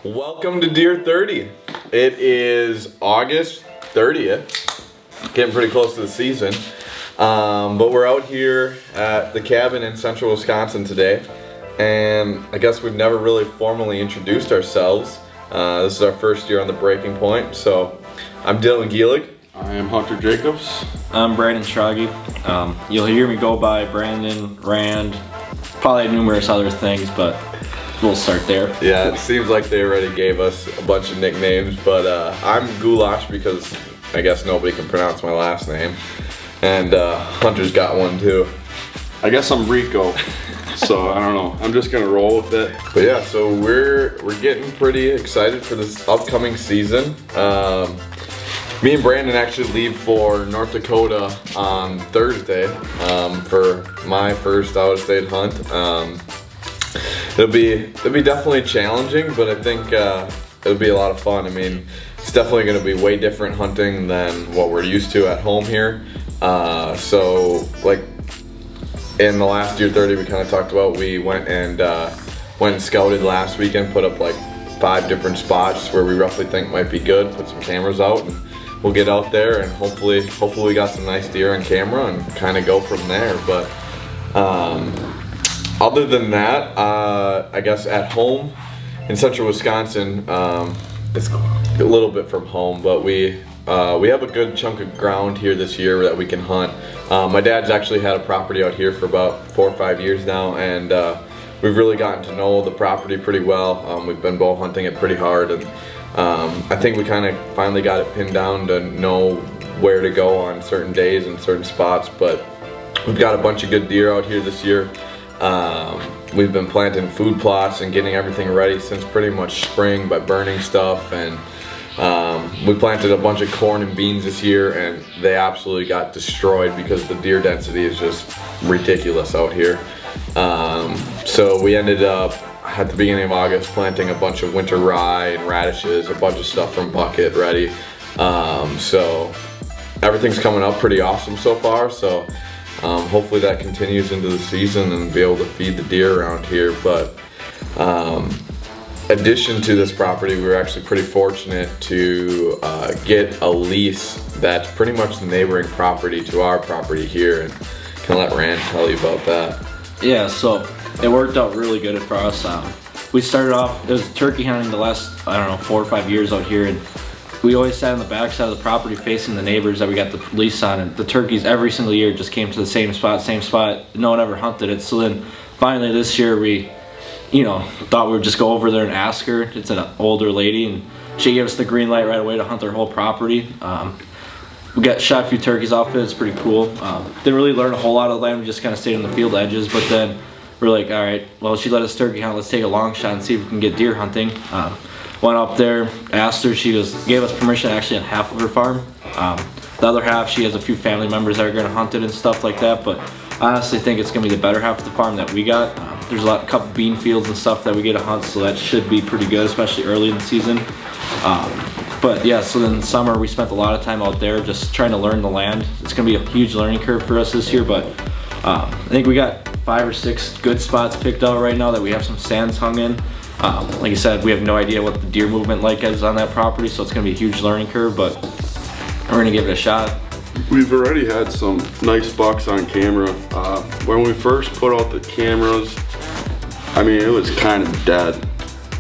Welcome to Deer 30. It is August 30th, getting pretty close to the season. But we're out here at the cabin in central Wisconsin today. And I guess we've never really formally introduced ourselves. This is our first year on the Breaking Point. So I'm Dylan Gielig. I am Hunter Jacobs. I'm Brandon Stragi. You'll hear me go by Brandon, Rand, probably numerous other things, but we'll start there. Yeah, it seems like they already gave us a bunch of nicknames, but I'm Goulash because I guess nobody can pronounce my last name. And Hunter's got one too. I guess I'm Rico, so I don't know. I'm just gonna roll with it. But yeah, so we're getting pretty excited for this upcoming season. Me and Brandon actually leave for North Dakota on Thursday for my first out-of-state hunt. It'll be definitely challenging, but I think it'll be a lot of fun. I mean, it's definitely going to be way different hunting than what we're used to at home here. So, like in the last Deer 30, we kind of talked about, we went and scouted last weekend, put up like 5 different spots where we roughly think might be good. Put some cameras out, and we'll get out there and hopefully we got some nice deer on camera and kind of go from there. But other than that, I guess at home in central Wisconsin, it's a little bit from home, but we have a good chunk of ground here this year that we can hunt. My dad's actually had a property out here for about 4 or 5 years now, and we've really gotten to know the property pretty well. We've been bow hunting it pretty hard, and I think we kind of finally got it pinned down to know where to go on certain days and certain spots. But we've got a bunch of good deer out here this year. We've been planting food plots and getting everything ready since pretty much spring by burning stuff, and we planted a bunch of corn and beans this year, and they absolutely got destroyed because the deer density is just ridiculous out here. So we ended up at the beginning of August planting a bunch of winter rye and radishes, a bunch of stuff from bucket ready. So everything's coming up pretty awesome so far. So hopefully that continues into the season and be able to feed the deer around here. But addition to this property, we were actually pretty fortunate to get a lease that's pretty much the neighboring property to our property here, and can let Rand tell you about that. Yeah, so it worked out really good for us. We started off, it was turkey hunting the last, 4 or 5 years out here, and we always sat on the back side of the property facing the neighbors that we got the lease on, and the turkeys every single year just came to the same spot. No one ever hunted it. So then finally this year we, thought we would just go over there and ask her. It's an older lady, and she gave us the green light right away to hunt their whole property. We shot a few turkeys off it. It's pretty cool. Didn't really learn a whole lot of land. We just kind of stayed on the field edges, but then we're like, all right, well, she let us turkey hunt. Let's take a long shot and see if we can get deer hunting. Went up there, asked her. She gave us permission actually on half of her farm. The other half, she has a few family members that are going to hunt it and stuff like that. But I honestly think it's going to be the better half of the farm that we got. There's a couple bean fields and stuff that we get to hunt, so that should be pretty good, especially early in the season. But yeah, so then summer we spent a lot of time out there just trying to learn the land. It's going to be a huge learning curve for us this year, but I think we got 5 or 6 good spots picked out right now that we have some stands hung in. Like I said, we have no idea what the deer movement is on that property, so it's going to be a huge learning curve, but we're going to give it a shot. We've already had some nice bucks on camera. When we first put out the cameras, I mean, it was kind of dead,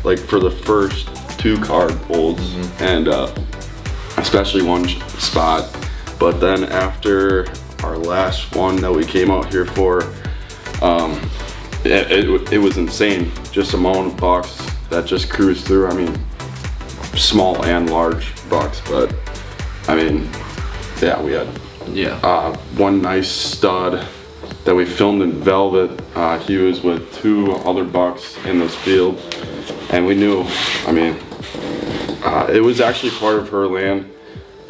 like for the first 2 card pulls, and especially one spot. But then after our last one that we came out here for, it was insane. Just amount of bucks that just cruised through. I mean, small and large bucks, but I mean, yeah, we had one nice stud that we filmed in velvet. He was with 2 other bucks in this field, and we knew, I mean, it was actually part of her land,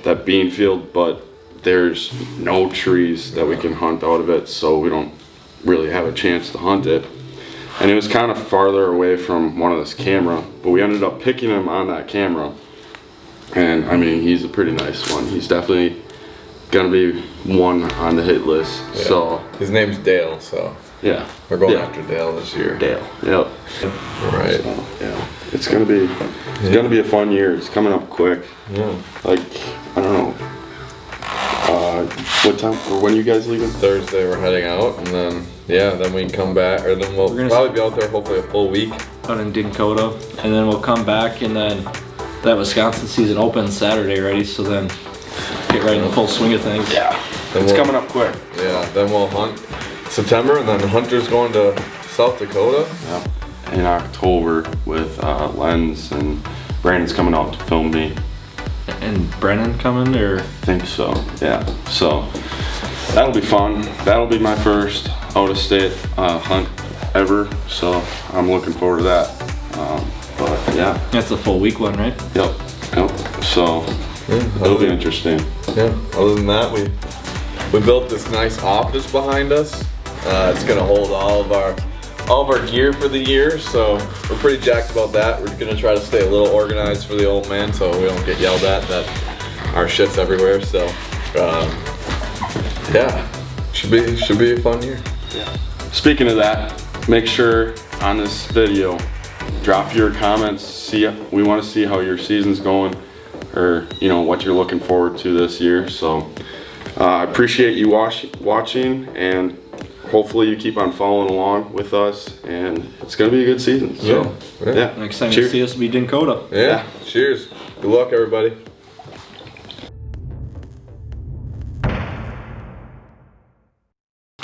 that bean field, but there's no trees that we can hunt out of it, so we don't really have a chance to hunt it. And it was kind of farther away from one of this camera, but we ended up picking him on that camera. And I mean, he's a pretty nice one. He's definitely gonna be one on the hit list. Yeah. So his name's Dale, so Yeah. We're going Yeah. after Dale this year. Dale. Yep. Right. So, yeah. It's gonna be a fun year. It's coming up quick. Yeah. Like, I don't know. What time or when you guys leaving? Thursday we're heading out, and then we can come back, or then we'll We're gonna probably be out there hopefully a full week. Out in Dakota, and then we'll come back, and then that Wisconsin season opens Saturday already, so then get right in the full swing of things. Yeah. Then It's we'll- coming up quick. Yeah, then we'll hunt September, and then Hunter's going to South Dakota. Yeah. In October with Lens, and Brandon's coming out to film me. And Brennan coming, or Think so. Yeah. So that'll be fun. That'll be my first out of state hunt ever. So I'm looking forward to that. But yeah. that's a full week one, right? Yep. Yep. So it'll be interesting. Yeah. Other than that, we built this nice office behind us. It's gonna hold all of our gear for the year, so we're pretty jacked about that. We're gonna try to stay a little organized for the old man, so we don't get yelled at that our shit's everywhere. So yeah, should be a fun year. Speaking of that, make sure on this video, drop your comments. We want to see how your season's going, or what you're looking forward to this year. So I appreciate you watching, and hopefully you keep on following along with us, and it's gonna be a good season. So Yeah. yeah. Next time Cheers. you see us, be Dakota. Yeah. Cheers. Good luck, everybody.